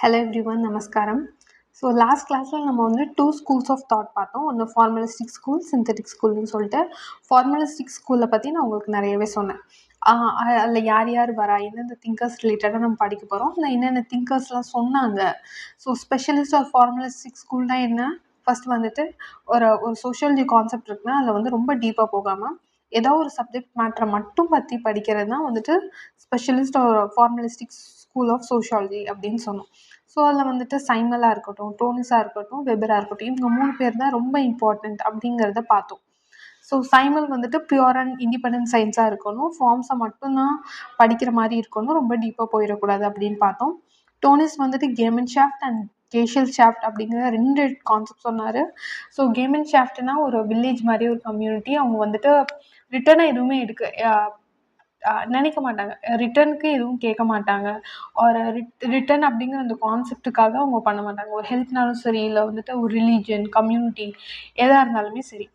Hello everyone, நமஸ்காரம். So last கிளாஸில் நம்ம வந்து 2 ஸ்கூல்ஸ் ஆஃப் தாட் பார்த்தோம். ஒன்று ஃபார்மலிஸ்டிக் ஸ்கூல், சிந்தட்டிக் ஸ்கூல்னு சொல்லிட்டு. ஃபார்மலிஸ்டிக் ஸ்கூலை பற்றி நான் உங்களுக்கு நிறையவே சொன்னேன். அதில் யார் யார் வரா, எந்தெந்த திங்கர்ஸ் ரிலேட்டடாக நம்ம படிக்க போகிறோம், இல்லை என்னென்ன திங்கர்ஸ்லாம் சொன்னாங்க. ஸோ ஸ்பெஷலிஸ்ட் ஆர் ஃபார்மலிஸ்டிக் ஸ்கூல்னால் என்ன? ஃபர்ஸ்ட் வந்துட்டு ஒரு ஒரு சோஷியாலஜி கான்செப்ட் இருக்குன்னா அதில் வந்து ரொம்ப டீப்பாக போகாமல் ஏதோ ஒரு சப்ஜெக்ட் மேட்ரை மட்டும் பற்றி படிக்கிறது தான் வந்துட்டு specialist or formalistic school of sociology அப்படின்னு சொன்னோம். ஸோ அதில் வந்துட்டு சைமலாக இருக்கட்டும், டோனிஸாக இருக்கட்டும், வெபராக இருக்கட்டும், இவங்க 3 பேர் தான் ரொம்ப இம்பார்ட்டண்ட் அப்படிங்கிறத பார்த்தோம். ஸோ சைமல் வந்துட்டு பியூர் அண்ட் இண்டிபெண்டன்ட் சயின்ஸாக இருக்கணும், ஃபார்ம்ஸை மட்டும்தான் படிக்கிற மாதிரி இருக்கணும், ரொம்ப டீப்பாக போயிடக்கூடாது அப்படின்னு பார்த்தோம். டோனிஸ் வந்துட்டு கேமன் ஷாஃப்ட் அண்ட் கேஷியல் ஷாஃப்ட் அப்படிங்கிற 2 கான்செப்ட் சொன்னார். ஸோ கேமன் ஷாஃப்ட்னா ஒரு வில்லேஜ் மாதிரி ஒரு கம்யூனிட்டி. அவங்க வந்துட்டு ரிட்டர்னாக எதுவுமே நினைக்க மாட்டாங்க, ரிட்டர்னுக்கு எதுவும் கேட்க மாட்டாங்க. ஒரு ரிட்டர்ன் அப்படிங்கிற அந்த கான்செப்டுக்காக அவங்க பண்ண மாட்டாங்க. ஒரு ஹெல்த்னாலும் சரி, இல்லை வந்துட்டு ஒரு ரிலீஜன், கம்யூனிட்டி எதாக இருந்தாலுமே சரி.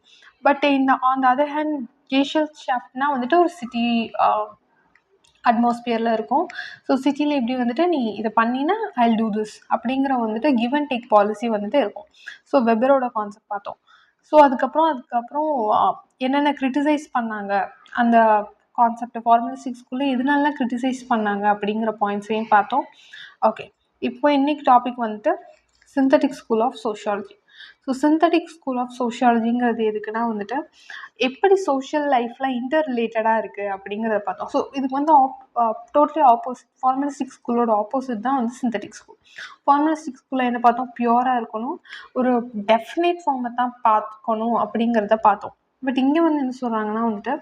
But on the other hand கேஷியல் ஷாஃப்ட்னா வந்துட்டு ஒரு சிட்டி அட்மாஸ்பியரில் இருக்கும். ஸோ சிட்டியில் எப்படி வந்துட்டு நீ இதை பண்ணினா ஐ டூ திஸ் அப்படிங்கிற வந்துட்டு கிவ் அண்ட் டேக் பாலிசி வந்துட்டு இருக்கும். ஸோ வெபரோட கான்செப்ட் பார்த்தோம். ஸோ அதுக்கப்புறம் என்னென்ன கிரிட்டிசைஸ் பண்ணாங்க, அந்த கான்செப்ட் ஃபார்மலிஸ்டிக் ஸ்கூலில் எதனால கிரிட்டிசைஸ் பண்ணாங்க அப்படிங்கிற பாயிண்ட்ஸையும் பார்த்தோம். ஓகே, இப்போ இன்னைக்கு டாபிக் வந்துட்டு synthetic school of sociology. So synthetic school of சோஷியாலஜிங்கிறது எதுக்குன்னா வந்துட்டு எப்படி சோஷியல் லைஃப்பில் இன்டர் ரிலேட்டடாக இருக்குது அப்படிங்கிறத பார்த்தோம். ஸோ இதுக்கு வந்து டோட்டலி ஆப்போசிட், ஃபார்மலிஸ்டிக் ஸ்கூலோட ஆப்போசிட் தான் வந்து சிந்தட்டிக் ஸ்கூல். ஃபார்மலிஸ்டிக் ஸ்கூலில் என்ன பார்த்தோம், பியூராக இருக்கணும், ஒரு டெஃபினேட் ஃபார்மை தான் பார்க்கணும் அப்படிங்கிறத பார்த்தோம். பட் இங்கே வந்து என்ன சொல்கிறாங்கன்னா வந்துட்டு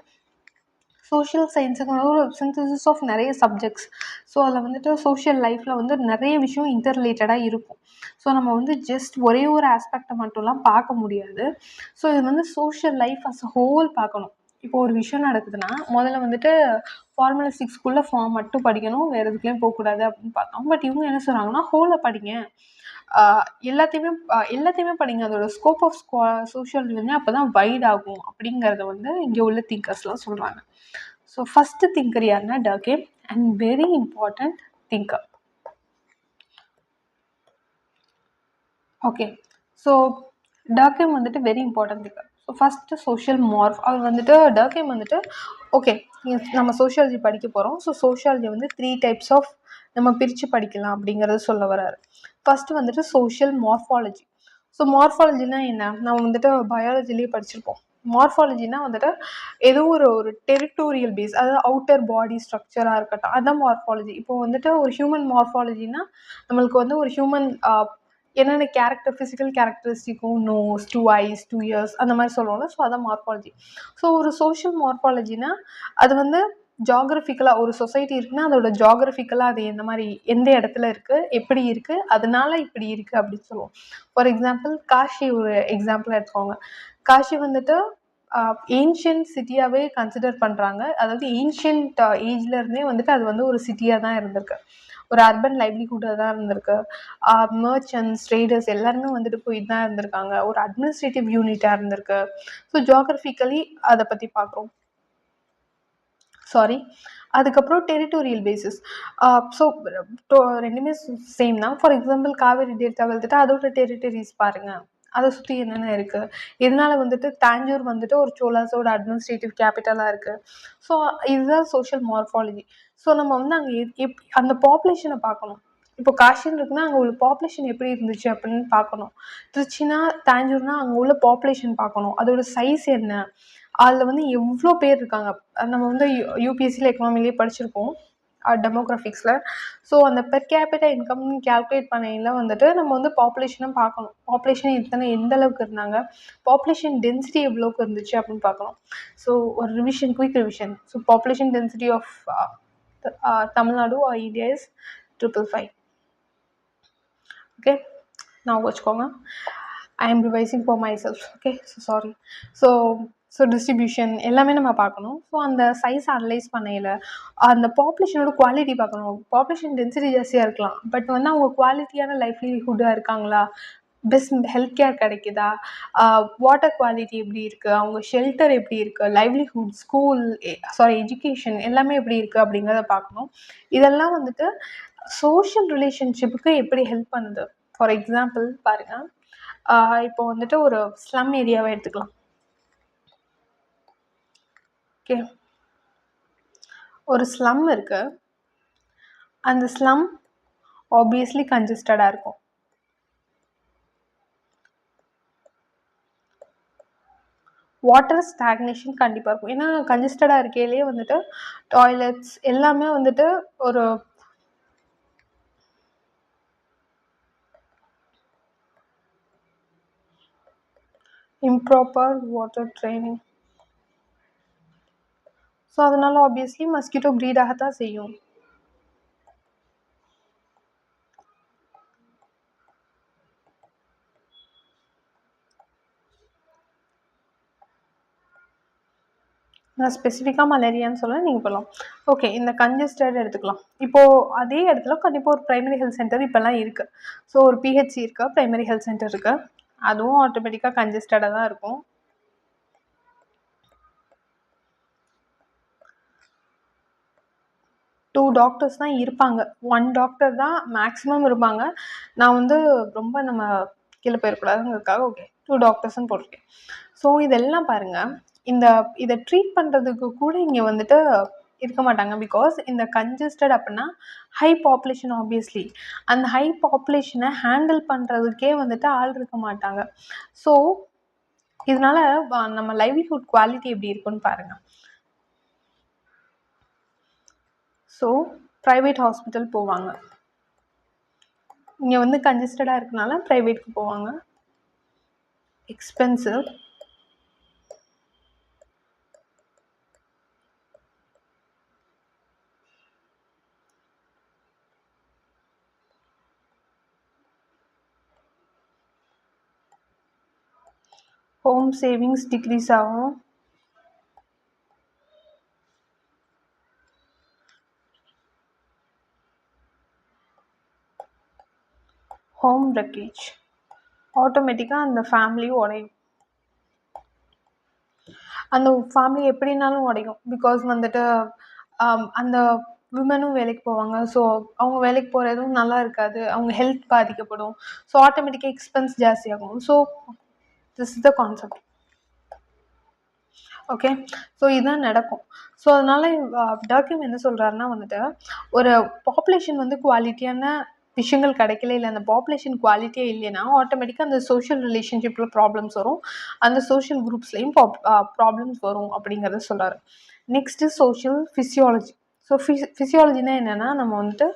சோஷியல் சயின்ஸுக்கு ஒரு சிந்தசிஸ் ஆஃப் நிறைய சப்ஜெக்ட்ஸ். ஸோ அதில் வந்துட்டு சோஷியல் லைஃப்பில் வந்து நிறைய விஷயம் இன்டர் ரிலேட்டடாக இருக்கும். ஸோ நம்ம வந்து ஜஸ்ட் ஒரே ஒரு ஆஸ்பெக்டை மட்டும்லாம் பார்க்க முடியாது. ஸோ இது வந்து social life as a whole பார்க்கணும். இப்போ ஒரு விஷயம் நடக்குதுன்னா முதல்ல வந்துட்டு ஃபார்மலிஸ்டிக் ஸ்கூலில் ஃபார்ம் மட்டும் படிக்கணும், வேறு எதுக்குலேயும் போகக்கூடாது அப்படின்னு பார்த்தோம். பட் இவங்க என்ன சொல்கிறாங்கன்னா ஹோலை படிங்க, எல்லாத்தையுமே படிங்க, அதோட ஸ்கோப் ஆஃப் சோஷியாலஜி வந்து அப்போ தான் வைட் ஆகும் அப்படிங்கிறத வந்து இங்கே உள்ள திங்கர்ஸ்லாம் சொல்கிறாங்க. ஸோ ஃபஸ்ட்டு திங்கர் யாருன்னா Durkheim, and very important thinker. Okay, so Durkheim வந்துட்டு very important thinker. So first social morph, அவர் வந்துட்டு டர்கேம் வந்துட்டு ஓகே நம்ம சோஷியாலஜி படிக்க போகிறோம். ஸோ சோஷியாலஜி வந்து 3 டைப்ஸ் ஆஃப் நம்ம பிரித்து படிக்கலாம் அப்படிங்கிறது சொல்ல வர்றாரு. ஃபஸ்ட்டு வந்துட்டு சோஷியல் மார்ஃபாலஜி. ஸோ மார்ஃபாலஜினா என்ன, நம்ம வந்துட்டு பயாலஜிலேயே படிச்சிருப்போம். மார்ஃபாலஜினா வந்துட்டு ஏதோ ஒரு டெரிட்டோரியல் பேஸ், அதாவது அவுட்டர் பாடி ஸ்ட்ரக்சராக இருக்கட்டும், அதுதான் மார்ஃபாலஜி. இப்போ வந்துட்டு ஒரு ஹியூமன் மார்ஃபாலஜினா நம்மளுக்கு வந்து ஒரு ஹியூமன் என்னென்ன ஃபிசிக்கல் கேரக்டரிஸ்டிக்கும், நோஸ், 2 ஐஸ், 2 இயர்ஸ் அந்த மாதிரி சொல்லுவோம்ல. ஸோ அதான் மார்ஃபாலஜி. ஸோ ஒரு சோஷியல் மார்ஃபாலஜினா அது வந்து ஜாகிரபிக்கலாக ஒரு சொசைட்டி இருக்குன்னா அதோட ஜாகிரபிக்கலாக அது எந்த இடத்துல இருக்குது, எப்படி இருக்குது, அதனால இப்படி இருக்குது அப்படின்னு சொல்லுவோம். ஃபார் எக்ஸாம்பிள் காஷி ஒரு எக்ஸாம்பிள் எடுத்துக்கோங்க. காஷி வந்துட்டு ஏன்ஷியன்ட் சிட்டியாகவே கன்சிடர் பண்ணுறாங்க. அதாவது ஏன்ஷியன்ட் ஏஜ்லேருந்தே வந்துட்டு அது வந்து ஒரு சிட்டியாக தான் இருந்திருக்கு, ஒரு அர்பன் லைவ்லிஹுட்டாக தான் இருந்திருக்கு. மர்ச்சன்ட்ஸ், ட்ரேடர்ஸ் எல்லாருமே வந்துட்டு போயிட்டு தான் இருந்திருக்காங்க, ஒரு அட்மினிஸ்ட்ரேட்டிவ் யூனிட்டாக இருந்திருக்கு. ஸோ ஜியாகிரபிக்கலி அதை பற்றி பார்க்குறோம். அதுக்கப்புறம் டெரிட்டோரியல் பேசிஸ். ஸோ ரெண்டுமே சேம் தான். ஃபார் எக்ஸாம்பிள் காவேரி டெல்டா வந்துட்டு அதோட டெரிட்டரிஸ் பாருங்கள், அதை சுற்றி என்னென்ன இருக்குது, இதனால வந்துட்டு தாஞ்சூர் வந்துட்டு ஒரு சோலாஸோட அட்மினிஸ்ட்ரேட்டிவ் கேபிட்டலாக இருக்குது. ஸோ இதுதான் சோஷியல் மார்ஃபாலஜி. ஸோ நம்ம வந்து அங்கே அந்த பாப்புலேஷனை பார்க்கணும். இப்போ காஷின்னு இருக்குன்னா அங்கே உள்ள பாப்புலேஷன் எப்படி இருந்துச்சு அப்படின்னு பார்க்கணும். திருச்சினா, தாஞ்சூர்னா அங்கே உள்ள பாப்புலேஷன் பார்க்கணும், அதோட சைஸ் என்ன, அதில் வந்து எவ்வளோ பேர் இருக்காங்க. நம்ம வந்து யூபிஎஸ்சியில் எக்கனாமிலேயே படிச்சிருப்போம், டெமோக்ராஃபிக்ஸில். ஸோ அந்த பெர் கேபிட்டல் இன்கம்னு கேல்குலேட் பண்ணையில் வந்துட்டு நம்ம வந்து பாப்புலேஷனும் பார்க்கணும். பாப்புலேஷன் எந்த அளவுக்கு இருந்தாங்க, பாப்புலேஷன் டென்சிட்டி எவ்வளோக்கு இருந்துச்சு அப்படின்னு பார்க்கணும். ஸோ ஒரு quick revision. So population density of Tamil Nadu or India is 555. Okay, நான் வச்சுக்கோங்க, I am revising for myself. Okay, so sorry. So distribution எல்லாமே நம்ம பார்க்கணும். ஸோ அந்த சைஸ் அனலைஸ் பண்ணையில் அந்த பாப்புலேஷனோட குவாலிட்டி பார்க்கணும். பாப்புலேஷன் டென்சிட்டி ஜாஸ்தியாக இருக்கலாம், பட் வந்து அவங்க குவாலிட்டியான லைவ்லிஹுட்டாக இருக்காங்களா, பெஸ்ட் ஹெல்த் கேர் கிடைக்குதா, வாட்டர் குவாலிட்டி எப்படி இருக்குது, அவங்க ஷெல்டர் எப்படி இருக்குது, லைவ்லிஹுட், ஸ்கூல், எஜுகேஷன் எல்லாமே எப்படி இருக்குது அப்படிங்கிறத பார்க்கணும். இதெல்லாம் வந்துட்டு சோஷியல் ரிலேஷன்ஷிப்புக்கு எப்படி ஹெல்ப் பண்ணுது. ஃபார் எக்ஸாம்பிள் பாருங்கள், இப்போ வந்துட்டு ஒரு ஸ்லம் ஏரியாவை எடுத்துக்கலாம். ஓகே, ஒரு ஸ்லம் இருக்குது. அந்த ஸ்லம் ஆப்வியஸ்லி கன்ஜஸ்டடாக இருக்கும். வாட்டர் ஸ்டாக்னேஷன் கண்டிப்பாக இருக்கும். ஏன்னா கன்ஜஸ்டடாக இருக்கையிலேயே வந்துட்டு டாய்லெட்ஸ் எல்லாமே வந்துட்டு ஒரு இம்ப்ராப்பர் வாட்டர் ட்ரைனிங். ஸோ அதனால ஆப்வியஸ்லி மஸ்கிட்டோ ப்ரீட் ஆகத்தான் செய்யும். நான் ஸ்பெசிஃபிக்காக மலேரியான்னு சொல்ல நீங்கள் போகலாம். ஓகே, இந்த கன்ஜஸ்டட் எடுத்துக்கலாம். இப்போது அதே இடத்துல கண்டிப்பாக ஒரு ப்ரைமரி ஹெல்த் சென்டர் இப்போல்லாம் இருக்குது. ஸோ ஒரு பிஹெச்சி இருக்கா, ப்ரைமரி ஹெல்த் சென்டர் இருக்குது, அதுவும் ஆட்டோமேட்டிக்காக கன்ஜஸ்டடாக தான் இருக்கும். டூ டாக்டர்ஸ் தான் இருப்பாங்க, 1 டாக்டர் தான் மேக்ஸிமம் இருப்பாங்க. நான் வந்து ரொம்ப நம்ம கீழே போயிடக்கூடாதுங்கிறதுக்காக ஓகே 2 டாக்டர்ஸ்ன்னு போட்டிருக்கேன். ஸோ இதெல்லாம் பாருங்கள், இதை ட்ரீட் பண்ணுறதுக்கு கூட இங்கே வந்துட்டு இருக்க மாட்டாங்க. பிகாஸ் இந்த கன்ஜஸ்டட் அப்படின்னா ஹை பாப்புலேஷன், ஆப்வியஸ்லி அந்த ஹை பாப்புலேஷனை ஹேண்டில் பண்ணுறதுக்கே வந்துட்டு ஆள் இருக்க மாட்டாங்க. ஸோ இதனால நம்ம லைவ்லிஹுட் குவாலிட்டி எப்படி இருக்குன்னு பாருங்கள். ஸோ ப்ரைவேட் ஹாஸ்பிட்டல் போவாங்க. இங்கே வந்து கன்ஜஸ்டடாக இருக்கனால ப்ரைவேட்க்கு போவாங்க. எக்ஸ்பென்சிவ். ஹோம் சேவிங்ஸ் டிக்ரீஸ் ஆகும். ஹோம் ரெக்கேஜ், ஆட்டோமேட்டிக்காக அந்த ஃபேமிலியும் உடையும். அந்த ஃபேமிலி எப்படின்னாலும் உடையும். பிகாஸ் வந்துட்டு அந்த விமனும் வேலைக்கு போவாங்க. ஸோ அவங்க வேலைக்கு போகிறதும் நல்லா இருக்காது, அவங்க ஹெல்த் பாதிக்கப்படும். ஸோ ஆட்டோமேட்டிக்காக எக்ஸ்பென்ஸ் ஜாஸ்தியாகும். So this is the concept. Okay, so இதுதான் நடக்கும். ஸோ அதனால் டாக்கிம் என்ன சொல்கிறாருன்னா வந்துட்டு, ஒரு பாப்புலேஷன் வந்து குவாலிட்டியான விஷயங்கள் கிடைக்கல, இல்லை அந்த பாப்புலேஷன் குவாலிட்டியே இல்லைன்னா ஆட்டோமேட்டிக்காக அந்த சோஷியல் ரிலேஷன்ஷிப்பில் ப்ராப்ளம்ஸ் வரும், அந்த சோஷியல் குரூப்ஸ்லேயும் ப்ராப்ளம்ஸ் வரும் அப்படிங்கிறத சொல்கிறாரு. Next social physiology. ஸோ ஃபிசியாலஜினா என்னென்னா, நம்ம வந்துட்டு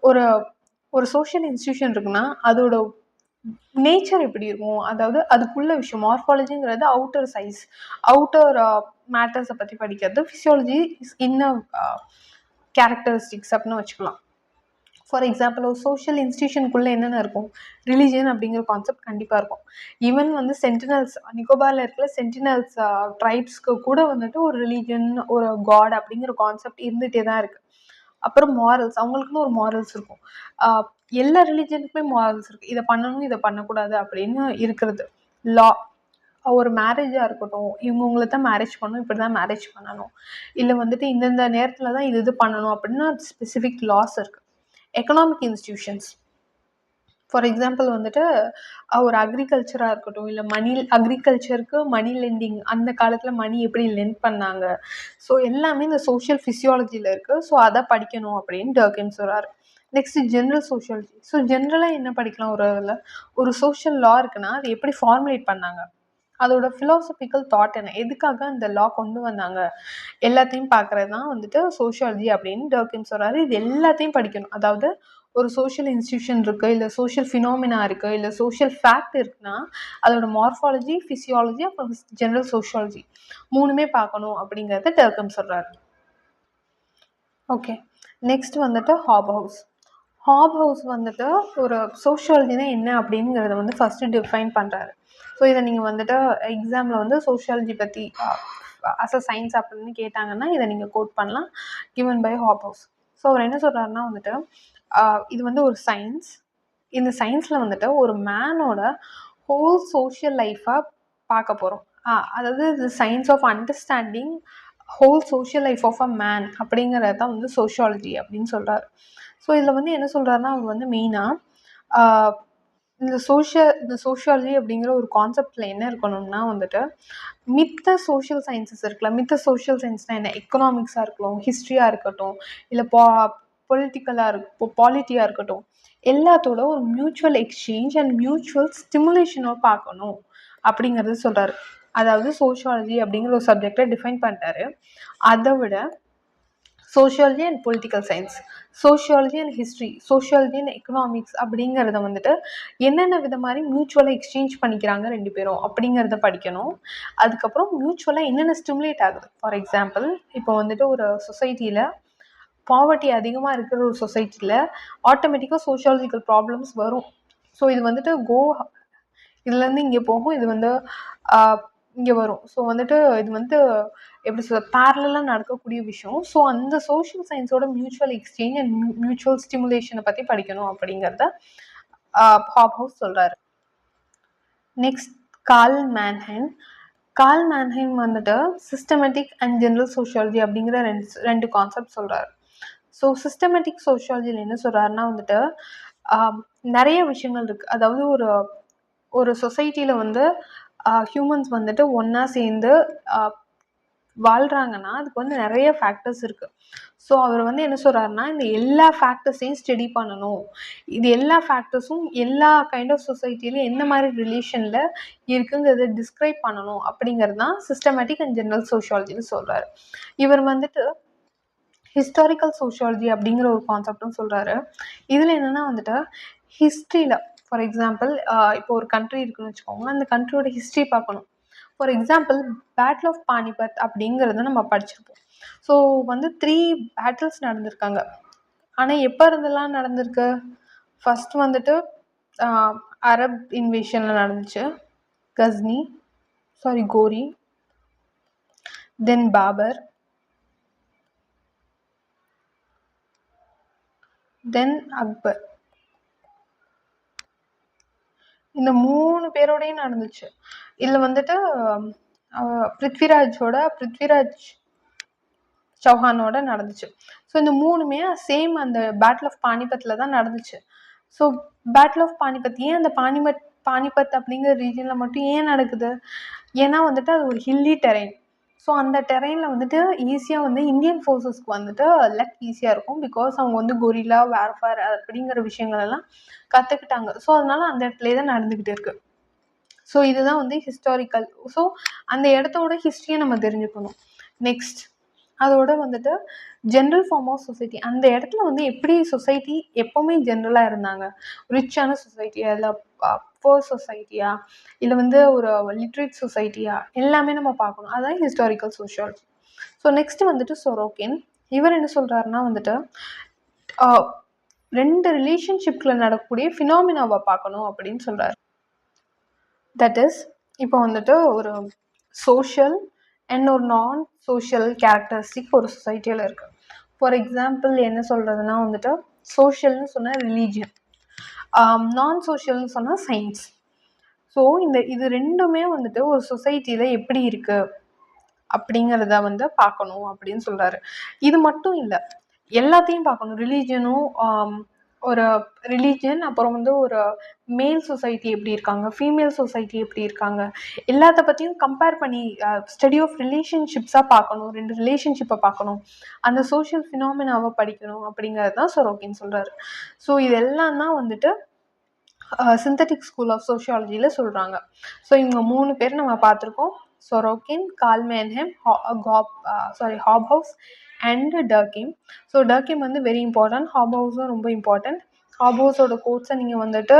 ஒரு ஒரு சோஷியல் இன்ஸ்டியூஷன் இருக்குன்னா அதோட நேச்சர் எப்படி இருக்கும், அதாவது அதுக்குள்ள விஷயம். மார்ஃபாலஜிங்கிறது அவுட்டர் சைஸ், அவுட்டர் மேட்டர்ஸை பற்றி படிக்கிறது. ஃபிசியாலஜி இஸ் இன்னர் கேரக்டரிஸ்டிக்ஸ் அப்படின்னு வச்சுக்கலாம். ஃபார் எக்ஸாம்பிள், ஒரு சோஷியல் இன்ஸ்டியூஷனுக்குள்ளே என்னென்ன இருக்கும், ரிலீஜியன் அப்படிங்கிற கான்செப்ட் கண்டிப்பாக இருக்கும். ஈவன் வந்து சென்டினல்ஸ், நிக்கோபாரில் இருக்கிற சென்டினல்ஸ் ட்ரைப்ஸ்க்கு கூட வந்துட்டு ஒரு ரிலீஜன், ஒரு காட் அப்படிங்கிற கான்செப்ட் இருந்துகிட்டே தான் இருக்குது. அப்புறம் மாரல்ஸ், அவங்களுக்குன்னு ஒரு மாரல்ஸ் இருக்கும். எல்லா ரிலீஜனுக்குமே மாரல்ஸ் இருக்குது, இதை பண்ணணும் இதை பண்ணக்கூடாது அப்படின்னு இருக்கிறது. லா, ஒரு மேரேஜாக இருக்கட்டும், இவங்களை தான் மேரேஜ் பண்ணணும், இப்படி தான் மேரேஜ் பண்ணணும், இல்லை வந்துட்டு இந்தந்த நேரத்தில் தான் இது பண்ணணும் அப்படின்னு ஸ்பெசிஃபிக் லாஸ் இருக்குது. எக்கனாமிக் இன்ஸ்டிடியூஷன்ஸ், ஃபார் எக்ஸாம்பிள் வந்துட்டு ஒரு அக்ரிகல்ச்சராக இருக்கட்டும், இல்லை அக்ரிகல்ச்சருக்கு மணி லெண்டிங், அந்த காலத்தில் மணி எப்படி லெண்ட் பண்ணாங்க, ஸோ எல்லாமே இந்த சோஷியல் ஃபிசியாலஜியில் இருக்குது. ஸோ அதை படிக்கணும் அப்படின்னு டர்கிம் சொல்கிறார். Next general sociology. ஸோ ஜென்ரலாக என்ன படிக்கலாம், ஒரு சோஷியல் லா இருக்குன்னா அது எப்படி ஃபார்முலேட் பண்ணாங்க, அதோட ஃபிலாசபிக்கல் தாட் என்ன, எதுக்காக அந்த லா கொண்டு வந்தாங்க, எல்லாத்தையும் பார்க்குறது தான் வந்துட்டு சோஷியாலஜி அப்படின்னு டர்கிம் சொல்கிறாரு. இது எல்லாத்தையும் படிக்கணும். அதாவது ஒரு சோஷியல் இன்ஸ்டியூஷன் இருக்குது, இல்லை சோஷியல் ஃபினாமினா இருக்குது, இல்லை சோஷியல் ஃபேக்ட் இருக்குன்னா அதோட மார்ஃபாலஜி, ஃபிசியாலஜி, அப்புறம் ஜென்ரல் சோஷியாலஜி மூணுமே பார்க்கணும் அப்படிங்கிறத டர்கிம் சொல்கிறாரு. ஓகே, நெக்ஸ்ட் வந்துட்டு ஹாப் ஹவுஸ். ஹாப் ஹவுஸ் வந்துட்டு ஒரு சோஷியாலஜினா என்ன அப்படிங்கிறத வந்து ஃபஸ்ட்டு டிஃபைன் பண்ணுறாரு. ஸோ இதை நீங்கள் வந்துட்டு எக்ஸாமில் வந்து சோஷியாலஜி பற்றி அஸ் அ சயின்ஸ் அப்படின்னு கேட்டாங்கன்னா இதை நீங்கள் கோட் பண்ணலாம், given by Hobhouse. So அவர் என்ன சொல்கிறாருன்னா வந்துட்டு, இது வந்து ஒரு சயின்ஸ், இந்த சயின்ஸில் வந்துட்டு ஒரு மேனோட ஹோல் சோஷியல் லைஃப்பை பார்க்க போகிறோம். அதாவது இது science of understanding whole social life of a man அப்படிங்கிறது தான் வந்து சோஷியாலஜி அப்படின்னு சொல்கிறார். ஸோ இதில் வந்து என்ன சொல்கிறாருன்னா, அவர் வந்து மெயினாக இந்த சோஷியாலஜி அப்படிங்கிற ஒரு கான்செப்டில் என்ன இருக்கணும்னா வந்துட்டு, மித்த சோஷியல் சயின்சஸ் இருக்குல்ல, மித்த சோஷியல் சயின்ஸ்னால் என்ன, எக்கனாமிக்ஸாக இருக்கட்டும், ஹிஸ்ட்ரியாக இருக்கட்டும், இல்லை பாலிட்டியாக இருக்கட்டும், எல்லாத்தோட ஒரு மியூச்சுவல் எக்ஸ்சேஞ்ச் அண்ட் மியூச்சுவல் ஸ்டிமுலேஷனோ பார்க்கணும் அப்படிங்கிறது சொல்கிறாரு. அதாவது சோஷியாலஜி அப்படிங்கிற ஒரு சப்ஜெக்டை டிஃபைன் பண்ணிட்டாரு. அதை விட sociology and political science, sociology and history, sociology and economics அப்படிங்கிறத வந்துட்டு என்னென்ன வித மாதிரி மியூச்சுவலாக எக்ஸ்சேஞ்ச் பண்ணிக்கிறாங்க ரெண்டு பேரும் அப்படிங்கிறத படிக்கணும். அதுக்கப்புறம் மியூச்சுவலாக என்னென்ன ஸ்டிமுலேட் ஆகுது. ஃபார் எக்ஸாம்பிள், இப்போ வந்துட்டு ஒரு சொசைட்டியில் பாவர்ட்டி அதிகமாக இருக்கிற ஒரு சொசைட்டியில் ஆட்டோமேட்டிக்காக சோஷியாலஜிக்கல் ப்ராப்ளம்ஸ் வரும். ஸோ இது வந்துட்டு இதுலேருந்து இங்கே போகும், இது வந்து இங்கே வரும். ஸோ வந்துட்டு இது வந்து எப்படி சொல்ல, பேரலாக நடக்கக்கூடிய விஷயம். ஸோ அந்த சோஷியல் சயின்ஸோட மியூச்சுவல் எக்ஸ்சேஞ்ச் அண்ட் மியூச்சுவல் ஸ்டிமுலேஷனை பற்றி படிக்கணும் அப்படிங்கிறத ஹாப்ஹவுஸ் சொல்கிறாரு. நெக்ஸ்ட் கார்ல் மேன்ஹைம் வந்துட்டு சிஸ்டமேட்டிக் அண்ட் ஜென்ரல் சோஷியாலஜி அப்படிங்கிற ரெண்டு கான்செப்ட் சொல்கிறாரு. ஸோ சிஸ்டமேட்டிக் சோஷியாலஜியில் என்ன சொல்கிறாருன்னா வந்துட்டு, நிறைய விஷயங்கள் இருக்குது. அதாவது ஒரு சொசைட்டியில் வந்து ஹியூமன்ஸ் வந்துட்டு ஒன்றா சேர்ந்து வாழ்கிறாங்கன்னா அதுக்கு வந்து நிறைய ஃபேக்டர்ஸ் இருக்குது. ஸோ அவர் வந்து என்ன சொல்கிறாருன்னா, இந்த எல்லா ஃபேக்டர்ஸையும் ஸ்டடி பண்ணணும். இது எல்லா ஃபேக்டர்ஸும் எல்லா கைண்ட் ஆஃப் சொசைட்டிலையும் எந்த மாதிரி ரிலேஷனில் இருக்குங்கிறத டிஸ்கிரைப் பண்ணணும் அப்படிங்கிறது தான் சிஸ்டமேட்டிக் அண்ட் ஜென்ரல் சோஷியாலஜின்னு சொல்கிறாரு. இவர் வந்துட்டு ஹிஸ்டாரிக்கல் சோஷியாலஜி அப்படிங்கிற ஒரு கான்செப்டும் சொல்கிறாரு. இதில் என்னென்னா வந்துட்டு ஹிஸ்ட்ரியில், ஃபார் எக்ஸாம்பிள், இப்போ ஒரு கண்ட்ரி இருக்குன்னு வச்சுக்கோங்க, அந்த கண்ட்ரியோட ஹிஸ்ட்ரி பார்க்கணும். For example, battle of Panipat அப்படிங்கிறத நம்ம படிச்சிருப்போம். ஸோ வந்து 3 பேட்டில்ஸ் நடந்திருக்காங்க. ஆனால் எப்போ இருந்தெல்லாம் நடந்திருக்கு? ஃபர்ஸ்ட் வந்துட்டு அரப் இன்வேஷனில் நடந்துச்சு, கோரி, தென் பாபர், தென் அக்பர். இந்த 3 பேரோடையும் நடந்துச்சு. இதில் வந்துட்டு பிருத்விராஜ் சௌஹானோட நடந்துச்சு. ஸோ இந்த 3மே சேம் அந்த பேட்டில் ஆஃப் பானிபத்தில் தான் நடந்துச்சு. ஸோ பேட்டில் ஆஃப் பானிபத் ஏன் அந்த பானிபத் அப்படிங்கிற ரீஜனில் மட்டும் ஏன் நடக்குது? ஏன்னா வந்துட்டு அது ஒரு ஹில்லி டெரைன். ஸோ அந்த டெரைனில் வந்துட்டு ஈஸியாக வந்து இந்தியன் ஃபோர்ஸஸ்க்கு வந்துட்டு லக் ஈஸியாக இருக்கும். பிகாஸ் அவங்க வந்து கொரில்லா வேர்ஃபேர் அப்படிங்கிற விஷயங்கள் எல்லாம் கற்றுக்கிட்டாங்க. ஸோ அதனால அந்த இடத்துல தான் நடந்துக்கிட்டு இருக்கு. ஸோ இதுதான் வந்து ஹிஸ்டாரிக்கல். ஸோ அந்த இடத்தோட ஹிஸ்ட்ரியை நம்ம தெரிஞ்சுக்கணும். நெக்ஸ்ட், அதோட வந்துட்டு ஜென்ரல் ஃபார்ம் ஆஃப் சொசைட்டி. அந்த இடத்துல வந்து எப்படி சொசைட்டி எப்போவுமே ஜென்ரலாக இருந்தாங்க, ரிச்சான சொசைட்டியா இல்லை புவர் சொசைட்டியா இல்லை வந்து ஒரு லிட்ரேட் சொசைட்டியா, எல்லாமே நம்ம பார்க்கணும். அதுதான் ஹிஸ்டாரிக்கல் சோஷியாலஜி. ஸோ நெக்ஸ்ட் வந்துட்டு சொரோக்கின். இவர் என்ன சொல்கிறாருன்னா வந்துட்டு 2 ரிலேஷன்ஷிப்பில் நடக்கக்கூடிய ஃபினாமினாவை பார்க்கணும் அப்படின்னு சொல்கிறார். தட் இஸ், இப்போ வந்துட்டு ஒரு சோஷியல் அண்ட் ஒரு நான் சோஷியல் கேரக்டரிஸ்டிக் ஒரு சொசைட்டியில் இருக்குது. ஃபார் எக்ஸாம்பிள் என்ன சொல்கிறதுனா வந்துட்டு, சோஷியல்னு சொன்னால் ரிலீஜியன், நான் சோஷியல்னு சொன்னால் சயின்ஸ். ஸோ இது ரெண்டுமே வந்துட்டு ஒரு சொசைட்டியில் எப்படி இருக்குது அப்படிங்கிறத வந்து பார்க்கணும் அப்படின்னு சொல்கிறாரு. இது மட்டும் இல்லை, எல்லாத்தையும் பார்க்கணும். ஒரு ரிலீஜியன், அப்புறம் வந்து ஒரு மேல் சொசைட்டி எப்படி இருக்காங்க, ஃபீமேல் சொசைட்டி எப்படி இருக்காங்க, எல்லாத்த பற்றியும் கம்பேர் பண்ணி ஸ்டடி ஆஃப் ரிலேஷன்ஷிப்ஸாக பார்க்கணும். 2 ரிலேஷன்ஷிப்பை பார்க்கணும், அந்த சோஷியல் ஃபினாமினாவை படிக்கணும் அப்படிங்கிறது தான் சொரோக்கின் சொல்கிறாரு. ஸோ இதெல்லாம் தான் வந்துட்டு சிந்தட்டிக் ஸ்கூல் ஆஃப் சோஷியாலஜியில் சொல்கிறாங்க. ஸோ இவங்க 3 பேர் நம்ம பார்த்துருக்கோம்: சொரோக்கின், கார்ல் மேன்ஹைம், ஹாப்ஹவுஸ் அண்ட் டர்கீம். ஸோ டர்கீம் வந்து வெரி இம்பார்ட்டன்ட், ஹாப்ஹவுஸும் ரொம்ப இம்பார்ட்டன்ட். ஹாப்ஹவுஸோட கோட்ஸை நீங்கள் வந்துட்டு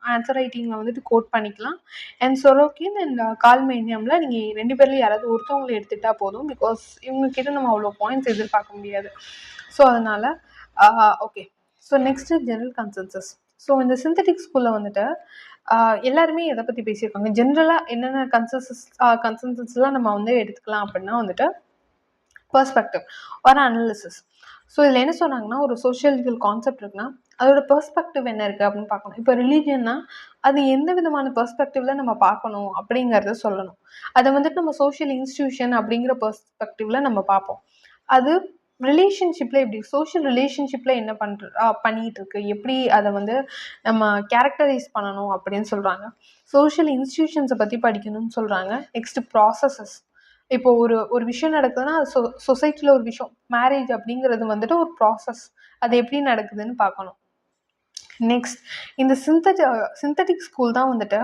ஆன்சர் ரைட்டிங்கில் வந்துட்டு கோட் பண்ணிக்கலாம். அண்ட் சொரோக்கின் அண்ட் கார்ல் மேன்ஹைமில் நீங்கள் 2 பேரில் யாராவது ஒருத்தவங்களை எடுத்துக்கிட்டால் போதும். பிகாஸ் இவங்கக்கிட்ட நம்ம அவ்வளோ பாயிண்ட்ஸ் எதிர்பார்க்க முடியாது. ஸோ அதனால் okay. So next general consensus. So இந்த சிந்தட்டிக் ஸ்கூலில் வந்துட்டு எல்லாருமே எதை பற்றி பேசியிருக்காங்க, ஜென்ரலாக என்னென்ன கன்சென்சஸ்லாம் நம்ம வந்து எடுத்துக்கலாம் அப்படின்னா வந்துட்டு, பெர்ஸ்பெக்டிவ் ஒரு அனாலிசிஸ். ஸோ இதில் என்ன சொன்னாங்கன்னா, ஒரு சோஷியலிக்கல் கான்செப்ட் இருக்குன்னா அதோட பெர்ஸ்பெக்டிவ் என்ன இருக்குது அப்படின்னு பார்க்கணும். இப்போ ரிலீஜியன்னா அது எந்த விதமான பெர்ஸ்பெக்டிவில் நம்ம பார்க்கணும் அப்படிங்கிறத சொல்லணும். அதை வந்துட்டு நம்ம சோஷியல் இன்ஸ்டிடியூஷன் அப்படிங்கிற பெர்ஸ்பெக்டிவில் நம்ம பார்ப்போம். அது ரிலேஷன்ஷிப்பில் எப்படி சோஷியல் ரிலேஷன்ஷிப்பில் என்ன பண்ணிகிட்டு இருக்கு, எப்படி அதை வந்து நம்ம கேரக்டரைஸ் பண்ணணும் அப்படின்னு சொல்கிறாங்க. சோஷியல் இன்ஸ்டிடியூஷன்ஸை பற்றி படிக்கணும்னு சொல்கிறாங்க. Next processes. இப்போ ஒரு விஷயம் நடக்குதுன்னா அது சொசைட்டியில் ஒரு விஷயம் மேரேஜ் அப்படிங்கிறது வந்துட்டு ஒரு ப்ராசஸ். அது எப்படி நடக்குதுன்னு பார்க்கணும். நெக்ஸ்ட் இந்த சிந்தட்டிக் ஸ்கூல் தான் வந்துட்டு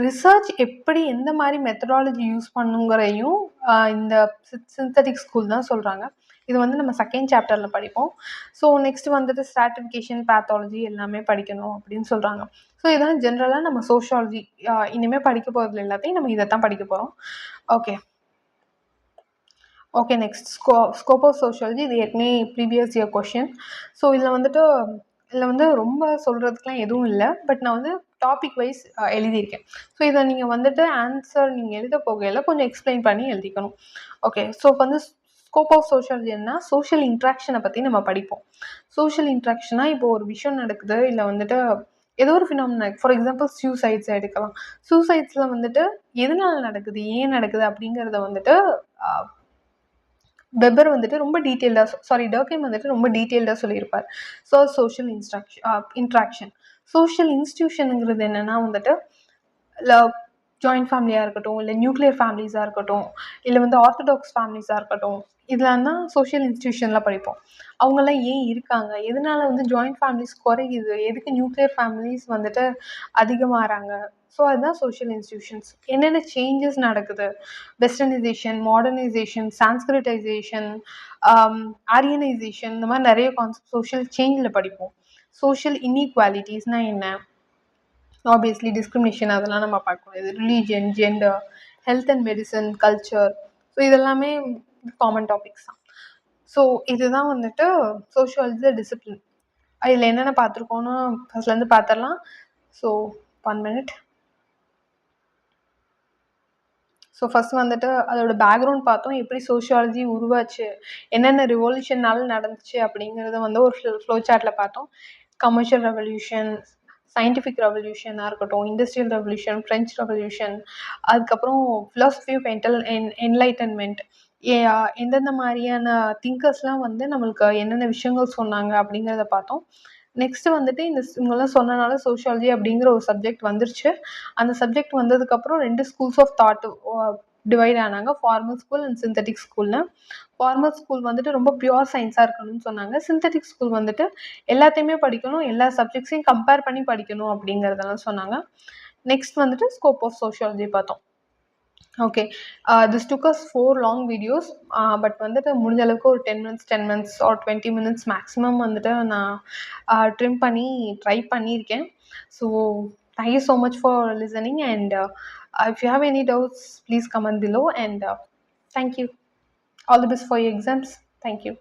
ரிசர்ச் எப்படி எந்த மாதிரி மெத்தடாலஜி யூஸ் பண்ணுங்கிறதையும் இந்த சிந்தட்டிக் ஸ்கூல் தான் சொல்கிறாங்க. இது வந்து நம்ம செகண்ட் சாப்டரில் படிப்போம். ஸோ நெக்ஸ்ட் வந்துட்டு ஸ்ட்ராட்டிஃபிகேஷன், பேத்தாலஜி எல்லாமே படிக்கணும் அப்படின்னு சொல்கிறாங்க. ஸோ இதான் ஜென்ரலாக நம்ம சோஷியாலஜி இனிமேல் படிக்க போகிறது எல்லாத்தையும் நம்ம இதை தான் படிக்க போகிறோம். Okay next scope of sociology. இது ஏற்கனவே ப்ரீவியஸ் இயர் கொஷின். ஸோ இதில் வந்து ரொம்ப சொல்கிறதுக்குலாம் எதுவும் இல்லை. பட் நான் வந்து டாபிக் வைஸ் எழுதியிருக்கேன். ஸோ இதை நீங்கள் வந்துட்டு ஆன்சர் நீங்கள் எழுத போகையில் கொஞ்சம் எக்ஸ்பிளைன் பண்ணி எழுதிக்கணும். ஓகே, ஸோ இப்போ வந்து ஸ்கோப் ஆஃப் சோஷியாலஜி என்ன, சோஷியல் இன்ட்ராக்ஷனை பற்றி நம்ம படிப்போம். சோஷியல் இன்ட்ராக்ஷனாக இப்போ ஒரு விஷயம் நடக்குது, இல்லை வந்துட்டு ஏதோ ஒரு ஃபினாமினா, ஃபார் எக்ஸாம்பிள் சூசைட்ஸ் எடுக்கலாம். சூசைட்ஸில் வந்துட்டு எதனால் நடக்குது, ஏன் நடக்குது அப்படிங்கிறத வந்துட்டு வெபர் வந்துட்டு ரொம்ப டர்கெய்ம் வந்துட்டு ரொம்ப டீட்டெயில்டாக சொல்லியிருப்பார். So social interaction. சோஷியல் இன்ஸ்டிடியூஷனுங்கிறது என்னென்னா வந்துட்டு ஜாயிண்ட் ஃபேமிலியாக இருக்கட்டும், இல்லை நியூக்ளியர் ஃபேமிலிஸாக இருக்கட்டும், இல்லை வந்து ஆர்த்தடாக்ஸ் ஃபேமிலிஸாக இருக்கட்டும், இதெல்லாம் தான் சோஷியல் இன்ஸ்டிடியூஷனில் படிப்போம். அவங்கெல்லாம் ஏன் இருக்காங்க, எதனால வந்து ஜாயிண்ட் ஃபேமிலிஸ் குறையுது, எதுக்கு நியூக்ளியர் ஃபேமிலிஸ் வந்துட்டு அதிகமாகறாங்க. ஸோ அதுதான் சோஷியல் இன்ஸ்டிடியூஷன்ஸ். என்னென்ன சேஞ்சஸ் நடக்குது, வெஸ்டர்னைசேஷன், மாடர்னைசேஷன், சான்ஸ்கிரிட்டைசேஷன், ஆரியனைசேஷன், இந்த மாதிரி நிறைய கான்செப்ட் சோஷியல் சேஞ்சில் படிப்போம். சோஷியல் இன்இக்வாலிட்டிஸ்னால் என்ன, ஆப்வியஸ்லி டிஸ்கிரிமினேஷன், அதெல்லாம் நம்ம பார்க்கணும். இது religion, gender, health and medicine, culture, so இதெல்லாமே காமன் டாபிக்ஸ் தான். ஸோ இதுதான் வந்துட்டு சோஷியாலஜி டிசிப்ளின். இதில் என்னென்ன பார்த்துருக்கோன்னு ஃபஸ்ட்லேருந்து பார்த்துடலாம். So 1 minute. ஸோ ஃபஸ்ட் வந்துட்டு அதோட பேக்ரவுண்ட் பார்த்தோம், எப்படி சோஷியாலஜி உருவாச்சு, என்னென்ன ரிவல்யூஷன்னால நடந்துச்சு அப்படிங்கிறத வந்து ஒரு ஃப்ளோ சார்ட்டில் பார்த்தோம். கமர்ஷியல் ரெவல்யூஷன், சயின்டிஃபிக் ரெவல்யூஷனாக இருக்கட்டும், இண்டஸ்ட்ரியல் ரெவல்யூஷன், ஃப்ரெஞ்ச் ரெவல்யூஷன், அதுக்கப்புறம் ஃபிலாசபி ஆஃப் என்லைட்டன்மெண்ட், எந்தெந்த மாதிரியான திங்கர்ஸ்லாம் வந்து நம்மளுக்கு என்னென்ன விஷயங்கள் சொன்னாங்க அப்படிங்கிறத பார்த்தோம். நெக்ஸ்ட்டு வந்துட்டு இவங்கெல்லாம் சொன்னனால சோஷியாலஜி அப்படிங்கிற ஒரு சப்ஜெக்ட் வந்துருச்சு. அந்த சப்ஜெக்ட் வந்ததுக்கப்புறம் 2 ஸ்கூல்ஸ் ஆஃப் தாட் டிவைட் ஆனாங்க, ஃபார்மல் ஸ்கூல் அண்ட் சிந்தட்டிக் ஸ்கூல்னு. ஃபார்மல் ஸ்கூல் வந்துட்டு ரொம்ப பியூர் சயின்ஸாக இருக்கணும்னு சொன்னாங்க. சிந்தட்டிக் ஸ்கூல் வந்துட்டு எல்லாத்தையுமே படிக்கணும், எல்லா சப்ஜெக்ட்ஸையும் கம்பேர் பண்ணி படிக்கணும் அப்படிங்கிறதெல்லாம் சொன்னாங்க. நெக்ஸ்ட் வந்துட்டு ஸ்கோப் ஆஃப் சோஷியாலஜி பார்த்தோம். Okay, this took as 4 long videos. But வந்துட்டு முடிஞ்ச அளவுக்கு ஒரு 10 minutes ஆர் 20 minutes மேக்ஸிமம் வந்துட்டு நான் ட்ரிம் பண்ணி ட்ரை பண்ணியிருக்கேன். So thank you so much for listening, and if you have any doubts, please comment below, and thank you. All the best for your exams. Thank you.